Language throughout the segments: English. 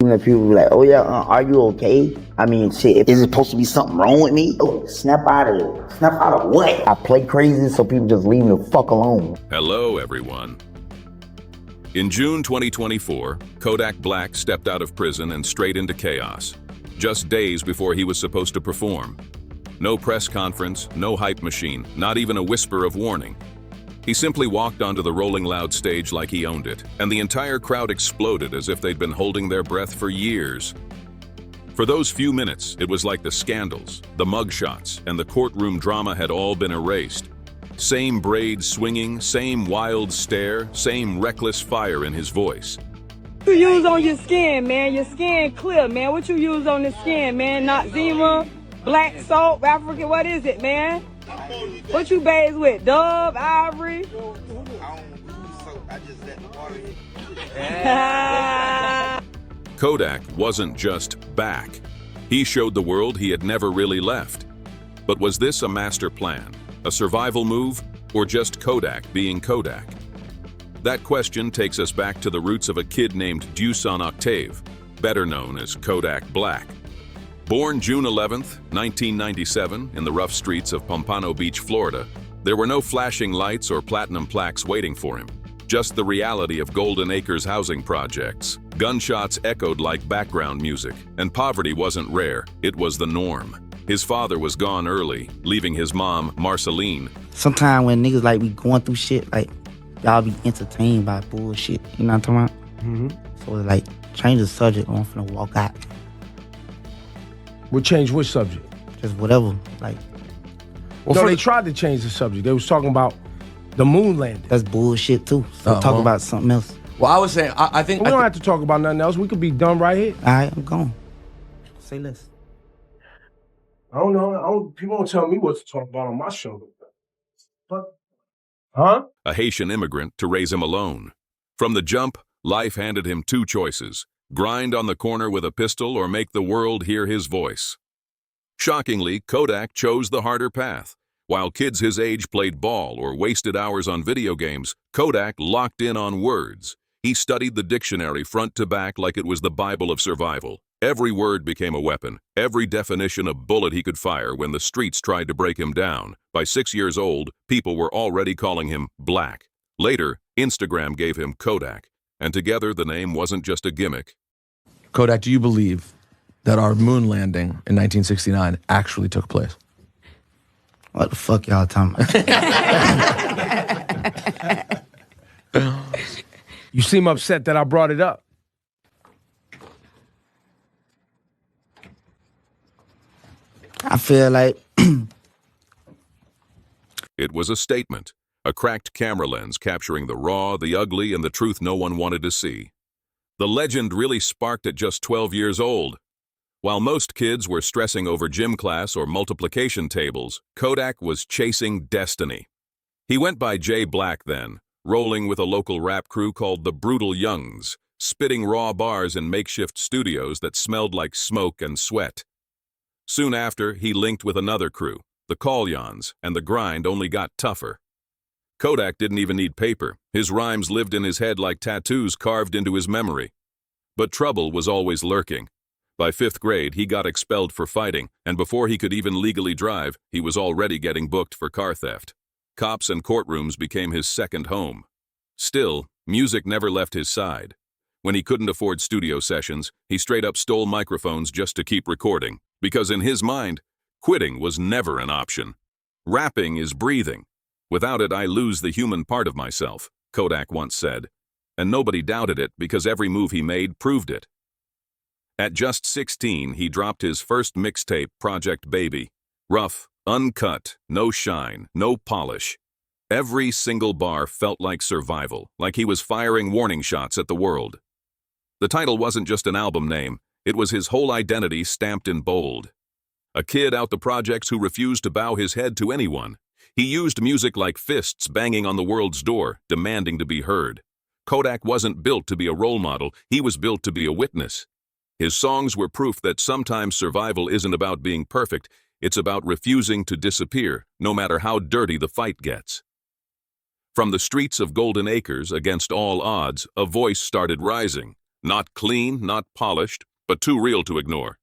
When people be like, oh yeah, are you okay? I mean, shit, is it supposed to be something wrong with me? Oh, snap out of it. Snap out of what? I play crazy, so people just leave me the fuck alone. Hello, everyone. In June 2024, Kodak Black stepped out of prison and straight into chaos, just days before he was supposed to perform. No press conference, no hype machine, not even a whisper of warning. He simply walked onto the Rolling Loud stage like he owned it, and the entire crowd exploded as if they'd been holding their breath for years. For those few minutes, it was like the scandals, the mugshots, and the courtroom drama had all been erased. Same braids swinging, same wild stare, same reckless fire in his voice. What you use on your skin, man? Your skin clear, man. What you use on the skin, man? Not Zima, black salt, African, what is it, man? What you bathe with? Dove, Ivory? I don't use soap, I just let the water hit. Kodak wasn't just back. He showed the world he had never really left. But was this a master plan, a survival move, or just Kodak being Kodak? That question takes us back to the roots of a kid named Dusan Octave, better known as Kodak Black. Born June 11, 1997, in the rough streets of Pompano Beach, Florida, there were no flashing lights or platinum plaques waiting for him. Just the reality of Golden Acres housing projects. Gunshots echoed like background music, and poverty wasn't rare, it was the norm. His father was gone early, leaving his mom, Marceline. Sometimes when niggas like be going through shit, like, y'all be entertained by bullshit, you know what I'm talking about? Mm-hmm. So like, change the subject, I'm finna walk out. We'll change which subject? Just whatever, like. Well, no, they tried to change the subject. They was talking about the moon landing. That's bullshit too. So talk about something else. Well, I was saying, I think... We don't have to talk about nothing else. We could be done right here. All right, I'm gone. Say less. I don't know. People don't tell me what to talk about on my show. But, huh? A Haitian immigrant to raise him alone. From the jump, life handed him two choices: grind on the corner with a pistol or make the world hear his voice. Shockingly, Kodak chose the harder path. While kids his age played ball or wasted hours on video games, Kodak locked in on words. He studied the dictionary front to back like it was the Bible of survival. Every word became a weapon, every definition a bullet he could fire when the streets tried to break him down. By 6 years old, people were already calling him Black. Later, Instagram gave him Kodak, and together the name wasn't just a gimmick. Kodak, do you believe that our moon landing in 1969 actually took place? What the fuck y'all talking about? You seem upset that I brought it up. I feel like It was a statement, a cracked camera lens capturing the raw, the ugly, and the truth no one wanted to see. The legend really sparked at just 12 years old. While most kids were stressing over gym class or multiplication tables, Kodak was chasing destiny. He went by J Black then, rolling with a local rap crew called the Brutal Youngs, spitting raw bars in makeshift studios that smelled like smoke and sweat. Soon after, he linked with another crew, the Kalyans, and the grind only got tougher. Kodak didn't even need paper. His rhymes lived in his head like tattoos carved into his memory. But trouble was always lurking. By 5th grade, he got expelled for fighting, and before he could even legally drive, he was already getting booked for car theft. Cops and courtrooms became his second home. Still, music never left his side. When he couldn't afford studio sessions, he straight up stole microphones just to keep recording, because in his mind, quitting was never an option. Rapping is breathing. Without it, I lose the human part of myself, Kodak once said. And nobody doubted it because every move he made proved it. At just 16, he dropped his first mixtape, Project Baby. Rough, uncut, no shine, no polish. Every single bar felt like survival, like he was firing warning shots at the world. The title wasn't just an album name, it was his whole identity stamped in bold. A kid out the projects who refused to bow his head to anyone. He used music like fists banging on the world's door, demanding to be heard. Kodak wasn't built to be a role model, he was built to be a witness. His songs were proof that sometimes survival isn't about being perfect, it's about refusing to disappear, no matter how dirty the fight gets. From the streets of Golden Acres, against all odds, a voice started rising, Not clean, not polished, but too real to ignore.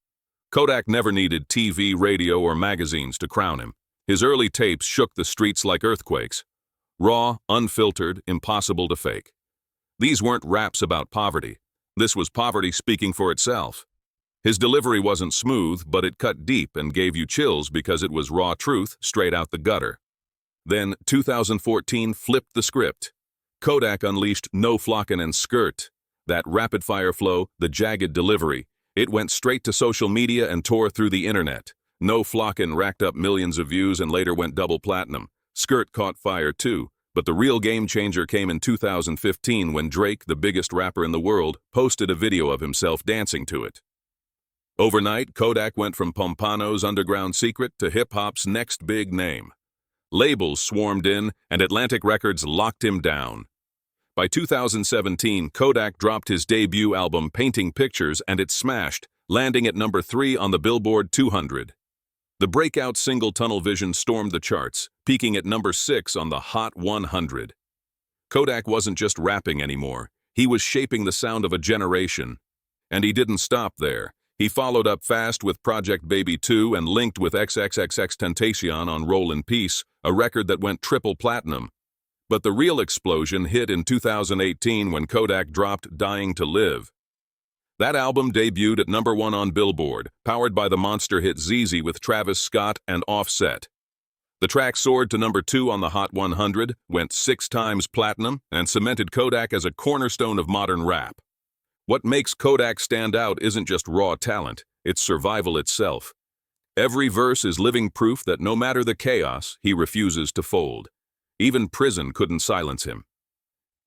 Kodak never needed TV, radio, or magazines to crown him. His early tapes shook the streets like earthquakes. Raw, unfiltered, impossible to fake. These weren't raps about poverty. This was poverty speaking for itself. His delivery wasn't smooth, but it cut deep and gave you chills because it was raw truth straight out the gutter. Then 2014 flipped the script. Kodak unleashed No Flockin' and Skirt. That rapid-fire flow, the jagged delivery, it went straight to social media and tore through the internet. No Flockin' racked up millions of views and later went double platinum. Skirt caught fire too, but the real game changer came in 2015 when Drake, the biggest rapper in the world, posted a video of himself dancing to it. Overnight, Kodak went from Pompano's underground secret to hip-hop's next big name. Labels swarmed in, and Atlantic Records locked him down. By 2017, Kodak dropped his debut album Painting Pictures, and it smashed, landing at number 3 on the Billboard 200. The breakout single Tunnel Vision stormed the charts, peaking at number 6 on the Hot 100. Kodak wasn't just rapping anymore. He was shaping the sound of a generation. And he didn't stop there. He followed up fast with Project Baby 2 and linked with XXXXTentacion on Roll in Peace, a record that went triple platinum. But the real explosion hit in 2018 when Kodak dropped Dying to Live. That album debuted at number 1 on Billboard, powered by the monster hit ZZ with Travis Scott and Offset. The track soared to number 2 on the Hot 100, went 6 times platinum, and cemented Kodak as a cornerstone of modern rap. What makes Kodak stand out isn't just raw talent, it's survival itself. Every verse is living proof that no matter the chaos, he refuses to fold. Even prison couldn't silence him.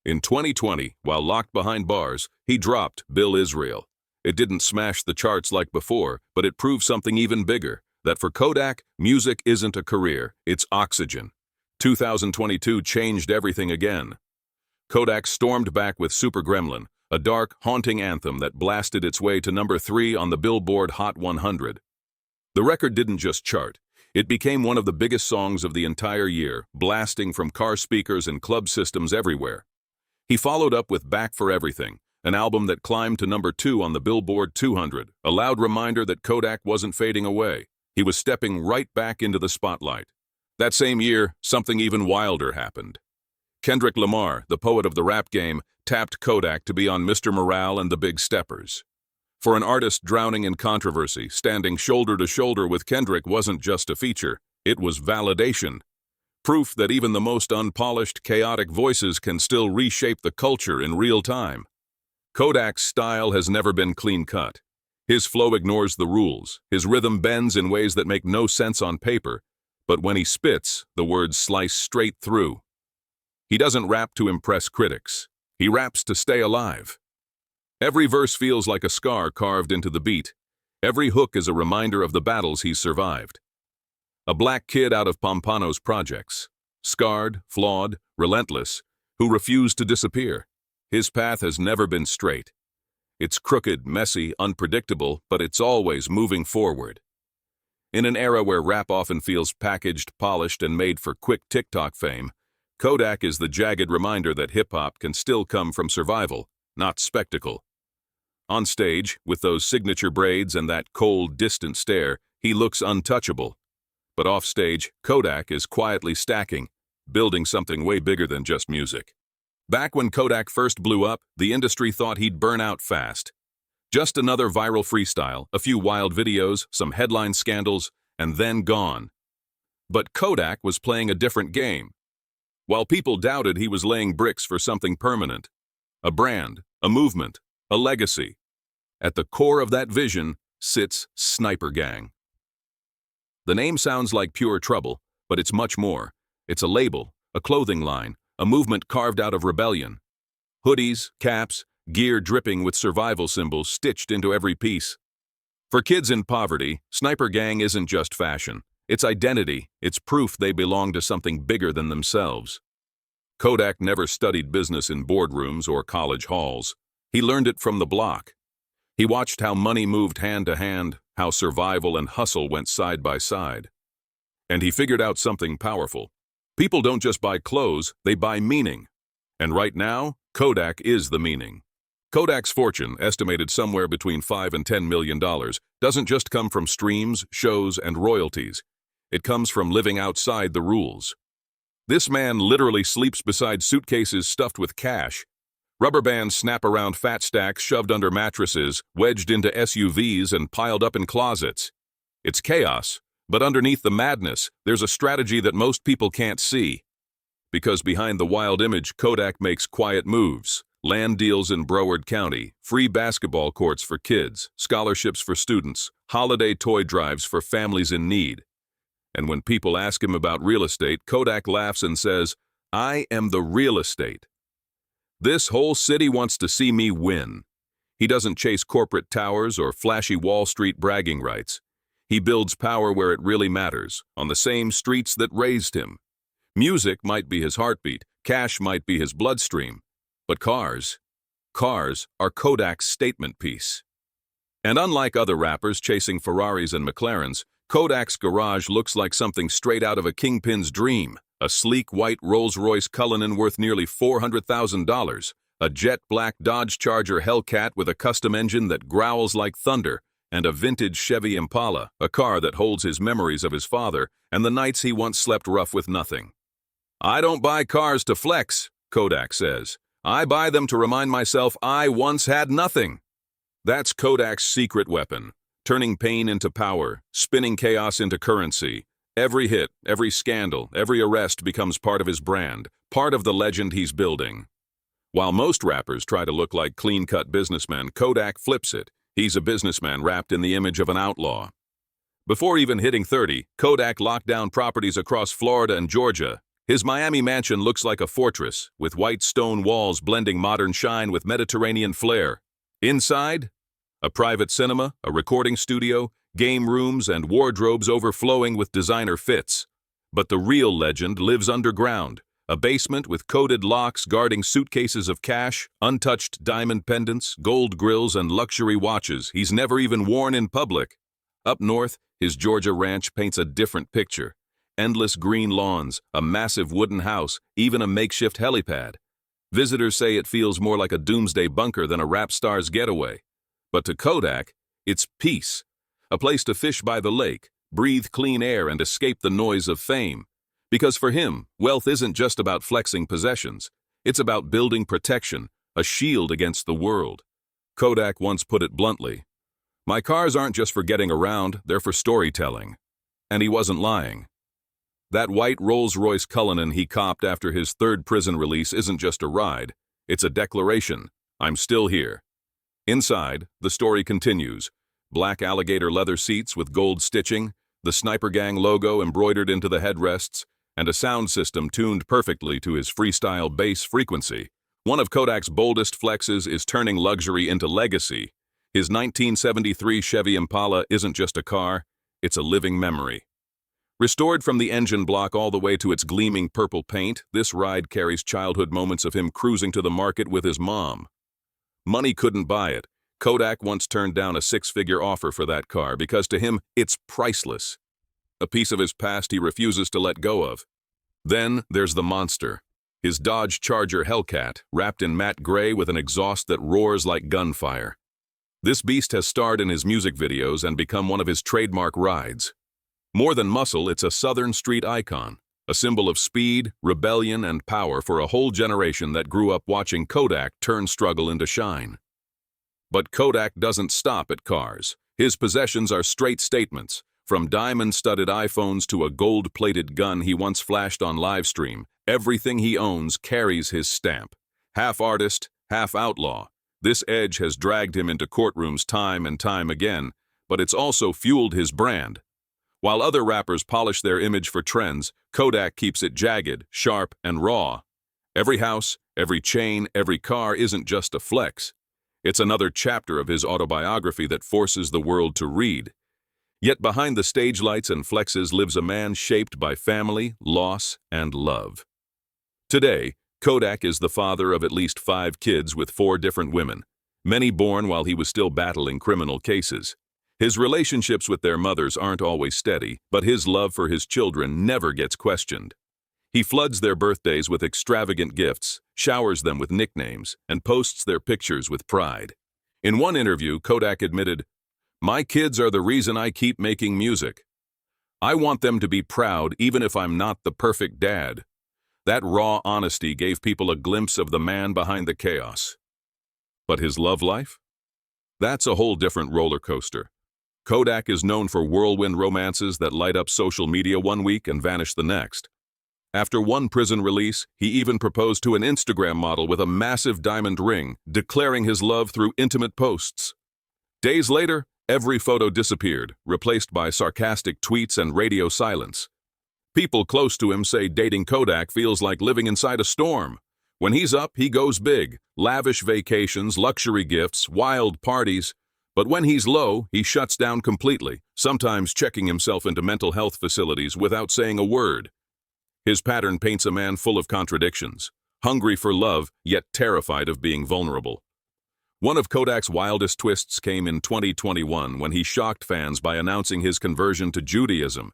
In 2020, while locked behind bars, he dropped Bill Israel. It didn't smash the charts like before, but it proved something even bigger, that for Kodak, music isn't a career, it's oxygen. 2022 changed everything again. Kodak stormed back with Super Gremlin, a dark, haunting anthem that blasted its way to number 3 on the Billboard Hot 100. The record didn't just chart. It became one of the biggest songs of the entire year, blasting from car speakers and club systems everywhere. He followed up with Back for Everything, an album that climbed to number 2 on the Billboard 200, a loud reminder that Kodak wasn't fading away. He was stepping right back into the spotlight. That same year, something even wilder happened. Kendrick Lamar, the poet of the rap game, tapped Kodak to be on Mr. Morale and the Big Steppers. For an artist drowning in controversy, standing shoulder to shoulder with Kendrick wasn't just a feature, it was validation. Proof that even the most unpolished, chaotic voices can still reshape the culture in real time. Kodak's style has never been clean-cut. His flow ignores the rules, his rhythm bends in ways that make no sense on paper, but when he spits, the words slice straight through. He doesn't rap to impress critics. He raps to stay alive. Every verse feels like a scar carved into the beat. Every hook is a reminder of the battles he's survived. A black kid out of Pompano's projects. Scarred, flawed, relentless, who refused to disappear. His path has never been straight. It's crooked, messy, unpredictable, but it's always moving forward. In an era where rap often feels packaged, polished, and made for quick TikTok fame, Kodak is the jagged reminder that hip-hop can still come from survival, not spectacle. On stage, with those signature braids and that cold, distant stare, he looks untouchable. But off-stage, Kodak is quietly stacking, building something way bigger than just music. Back when Kodak first blew up, the industry thought he'd burn out fast. Just another viral freestyle, a few wild videos, some headline scandals, and then gone. But Kodak was playing a different game. While people doubted, he was laying bricks for something permanent. A brand, a movement, a legacy. At the core of that vision sits Sniper Gang. The name sounds like pure trouble, but it's much more. It's a label, a clothing line, a movement carved out of rebellion. Hoodies, caps, gear dripping with survival symbols stitched into every piece. For kids in poverty, Sniper Gang isn't just fashion. It's identity. It's proof they belong to something bigger than themselves. Kodak never studied business in boardrooms or college halls. He learned it from the block. He watched how money moved hand to hand, how survival and hustle went side by side. And he figured out something powerful. People don't just buy clothes, they buy meaning. And right now, Kodak is the meaning. Kodak's fortune, estimated somewhere between $5 and $10 million, doesn't just come from streams, shows, and royalties. It comes from living outside the rules. This man literally sleeps beside suitcases stuffed with cash. Rubber bands snap around fat stacks shoved under mattresses, wedged into SUVs, and piled up in closets. It's chaos, but underneath the madness, there's a strategy that most people can't see. Because behind the wild image, Kodak makes quiet moves. Land deals in Broward County, free basketball courts for kids, scholarships for students, holiday toy drives for families in need. And when people ask him about real estate, Kodak laughs and says, "I am the real estate. This whole city wants to see me win." He doesn't chase corporate towers or flashy Wall Street bragging rights. He builds power where it really matters, on the same streets that raised him. Music might be his heartbeat, cash might be his bloodstream, but cars are Kodak's statement piece. And unlike other rappers chasing Ferraris and McLarens, Kodak's garage looks like something straight out of a kingpin's dream. A sleek white Rolls-Royce Cullinan worth nearly $400,000, a jet black Dodge Charger Hellcat with a custom engine that growls like thunder, and a vintage Chevy Impala, a car that holds his memories of his father and the nights he once slept rough with nothing. "I don't buy cars to flex," Kodak says. "I buy them to remind myself I once had nothing." That's Kodak's secret weapon, turning pain into power, spinning chaos into currency. Every hit, every scandal, every arrest becomes part of his brand, part of the legend he's building. While most rappers try to look like clean-cut businessmen, Kodak flips it. He's a businessman wrapped in the image of an outlaw. Before even hitting 30, Kodak locked down properties across Florida and Georgia. His Miami mansion looks like a fortress, with white stone walls blending modern shine with Mediterranean flair. Inside, a private cinema, a recording studio, game rooms, and wardrobes overflowing with designer fits. But the real legend lives underground, a basement with coded locks guarding suitcases of cash, untouched diamond pendants, gold grills, and luxury watches he's never even worn in public. Up north, his Georgia ranch paints a different picture. Endless green lawns, a massive wooden house, even a makeshift helipad. Visitors say it feels more like a doomsday bunker than a rap star's getaway. But to Kodak, it's peace. A place to fish by the lake, breathe clean air, and escape the noise of fame. Because for him, wealth isn't just about flexing possessions. It's about building protection, a shield against the world. Kodak once put it bluntly, "My cars aren't just for getting around, they're for storytelling." And he wasn't lying. That white Rolls-Royce Cullinan he copped after his third prison release isn't just a ride. It's a declaration. I'm still here. Inside, the story continues. Black alligator leather seats with gold stitching, the Sniper Gang logo embroidered into the headrests, and a sound system tuned perfectly to his freestyle bass frequency. One of Kodak's boldest flexes is turning luxury into legacy. His 1973 Chevy Impala isn't just a car, it's a living memory. Restored from the engine block all the way to its gleaming purple paint, this ride carries childhood moments of him cruising to the market with his mom. Money couldn't buy it. Kodak once turned down a six-figure offer for that car because to him, it's priceless. A piece of his past he refuses to let go of. Then there's the monster. His Dodge Charger Hellcat, wrapped in matte gray with an exhaust that roars like gunfire. This beast has starred in his music videos and become one of his trademark rides. More than muscle, it's a Southern street icon, a symbol of speed, rebellion, and power for a whole generation that grew up watching Kodak turn struggle into shine. But Kodak doesn't stop at cars. His possessions are straight statements, from diamond-studded iPhones to a gold-plated gun he once flashed on livestream. Everything he owns carries his stamp. Half artist, half outlaw. This edge has dragged him into courtrooms time and time again, but it's also fueled his brand. While other rappers polish their image for trends, Kodak keeps it jagged, sharp, and raw. Every house, every chain, every car isn't just a flex. It's another chapter of his autobiography that forces the world to read. Yet behind the stage lights and flexes lives a man shaped by family, loss, and love. Today, Kodak is the father of at least 5 kids with 4 different women, many born while he was still battling criminal cases. His relationships with their mothers aren't always steady, but his love for his children never gets questioned. He floods their birthdays with extravagant gifts, showers them with nicknames, and posts their pictures with pride. In one interview, Kodak admitted, "My kids are the reason I keep making music. I want them to be proud even if I'm not the perfect dad." That raw honesty gave people a glimpse of the man behind the chaos. But his love life? That's a whole different roller coaster. Kodak is known for whirlwind romances that light up social media one week and vanish the next. After one prison release, he even proposed to an Instagram model with a massive diamond ring, declaring his love through intimate posts. Days later, every photo disappeared, replaced by sarcastic tweets and radio silence. People close to him say dating Kodak feels like living inside a storm. When he's up, he goes big, lavish vacations, luxury gifts, wild parties. But when he's low, he shuts down completely, sometimes checking himself into mental health facilities without saying a word. His pattern paints a man full of contradictions, hungry for love, yet terrified of being vulnerable. One of Kodak's wildest twists came in 2021 when he shocked fans by announcing his conversion to Judaism.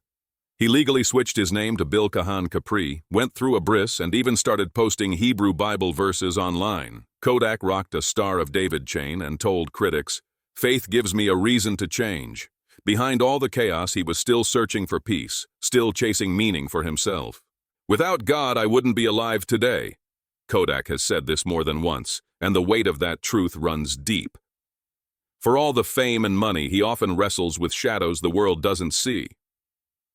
He legally switched his name to Bil Kahan Capri, went through a bris, and even started posting Hebrew Bible verses online. Kodak rocked a Star of David chain and told critics, "Faith gives me a reason to change." Behind all the chaos, he was still searching for peace, still chasing meaning for himself. "Without God, I wouldn't be alive today." Kodak has said this more than once, and the weight of that truth runs deep. For all the fame and money, he often wrestles with shadows the world doesn't see.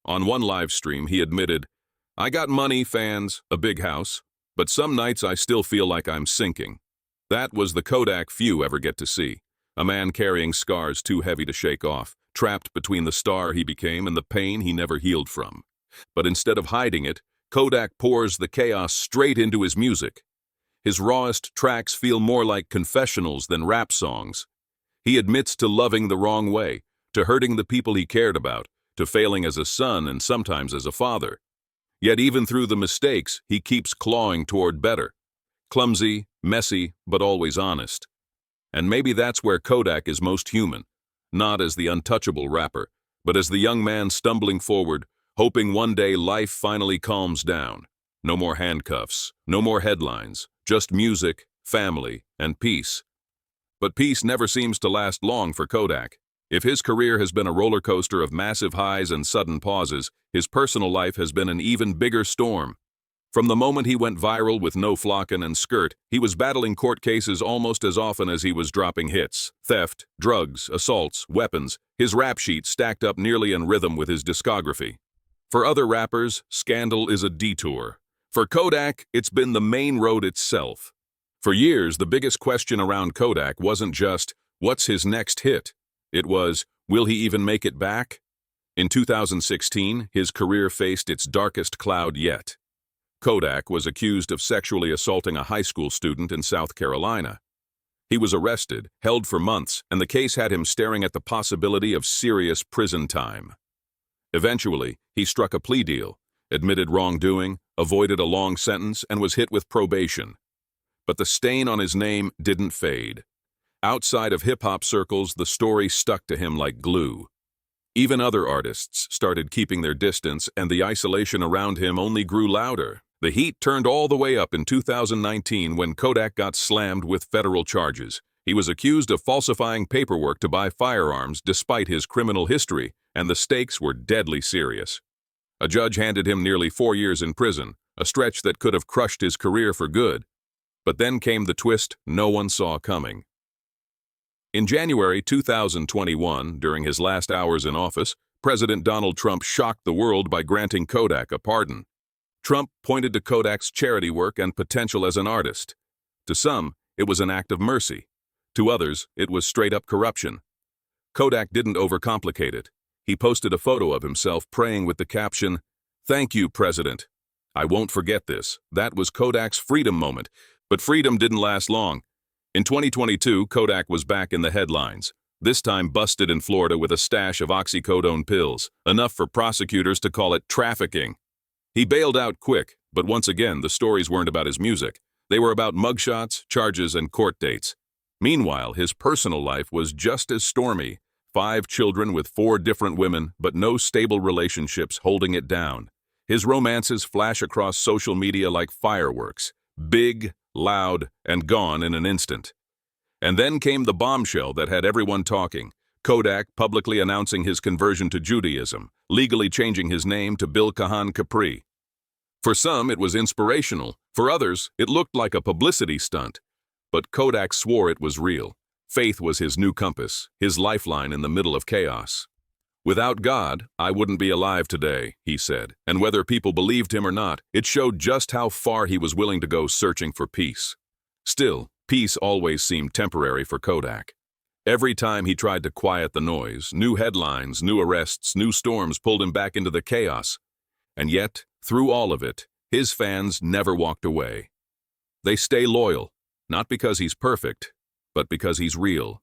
On one live stream, he admitted, "I got money, fans, a big house, but some nights I still feel like I'm sinking." That was the Kodak few ever get to see, a man carrying scars too heavy to shake off, trapped between the star he became and the pain he never healed from. But instead of hiding it, Kodak pours the chaos straight into his music. His rawest tracks feel more like confessionals than rap songs. He admits to loving the wrong way, to hurting the people he cared about, to failing as a son and sometimes as a father. Yet even through the mistakes, he keeps clawing toward better. Clumsy, messy, but always honest. And maybe that's where Kodak is most human, not as the untouchable rapper, but as the young man stumbling forward, hoping one day life finally calms down. No more handcuffs, no more headlines, just music, family, and peace. But peace never seems to last long for Kodak. If his career has been a roller coaster of massive highs and sudden pauses, his personal life has been an even bigger storm. From the moment he went viral with No Flockin' and Skirt, he was battling court cases almost as often as he was dropping hits. Theft, drugs, assaults, weapons, his rap sheet stacked up nearly in rhythm with his discography. For other rappers, scandal is a detour. For Kodak, it's been the main road itself. For years, the biggest question around Kodak wasn't just, what's his next hit? It was, will he even make it back? In 2016, his career faced its darkest cloud yet. Kodak was accused of sexually assaulting a high school student in South Carolina. He was arrested, held for months, and the case had him staring at the possibility of serious prison time. Eventually, he struck a plea deal, admitted wrongdoing, avoided a long sentence, and was hit with probation. But the stain on his name didn't fade. Outside of hip-hop circles, the story stuck to him like glue. Even other artists started keeping their distance, and the isolation around him only grew louder. The heat turned all the way up in 2019 when Kodak got slammed with federal charges. He was accused of falsifying paperwork to buy firearms despite his criminal history, and the stakes were deadly serious. A judge handed him nearly 4 years in prison, a stretch that could have crushed his career for good. But then came the twist no one saw coming. In January 2021, during his last hours in office, President Donald Trump shocked the world by granting Kodak a pardon. Trump pointed to Kodak's charity work and potential as an artist. To some, it was an act of mercy. To others, it was straight-up corruption. Kodak didn't overcomplicate it. He posted a photo of himself praying with the caption, "Thank you, President. I won't forget this." That was Kodak's freedom moment, but freedom didn't last long. In 2022, Kodak was back in the headlines, this time busted in Florida with a stash of oxycodone pills, enough for prosecutors to call it trafficking. He bailed out quick, but once again, the stories weren't about his music. They were about mugshots, charges, and court dates. Meanwhile, his personal life was just as stormy. 5 children with 4 different women, but no stable relationships holding it down. His romances flash across social media like fireworks, big, loud, and gone in an instant. And then came the bombshell that had everyone talking. Kodak publicly announcing his conversion to Judaism, legally changing his name to Bil Kahan Capri. For some, it was inspirational. For others, it looked like a publicity stunt. But Kodak swore it was real. Faith was his new compass, his lifeline in the middle of chaos. "Without God, I wouldn't be alive today," he said, and whether people believed him or not, it showed just how far he was willing to go searching for peace. Still, peace always seemed temporary for Kodak. Every time he tried to quiet the noise, new headlines, new arrests, new storms pulled him back into the chaos. And yet, through all of it, his fans never walked away. They stay loyal, not because he's perfect, but because he's real.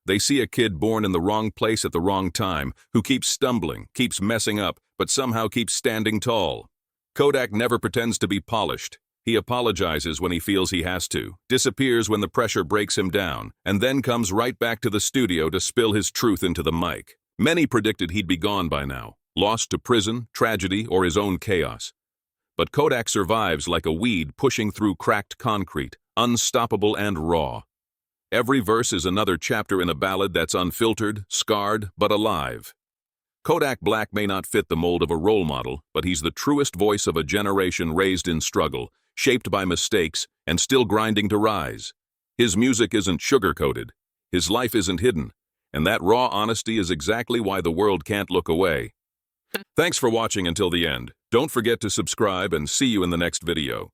They see a kid born in the wrong place at the wrong time, who keeps stumbling, keeps messing up, but somehow keeps standing tall. Kodak never pretends to be polished. He apologizes when he feels he has to, disappears when the pressure breaks him down, and then comes right back to the studio to spill his truth into the mic. Many predicted he'd be gone by now, lost to prison, tragedy, or his own chaos. But Kodak survives like a weed pushing through cracked concrete, unstoppable and raw. Every verse is another chapter in a ballad that's unfiltered, scarred, but alive. Kodak Black may not fit the mold of a role model, but he's the truest voice of a generation raised in struggle, shaped by mistakes, and still grinding to rise. His music isn't sugar-coated. His life isn't hidden. And that raw honesty is exactly why the world can't look away. Thanks for watching until the end. Don't forget to subscribe and see you in the next video.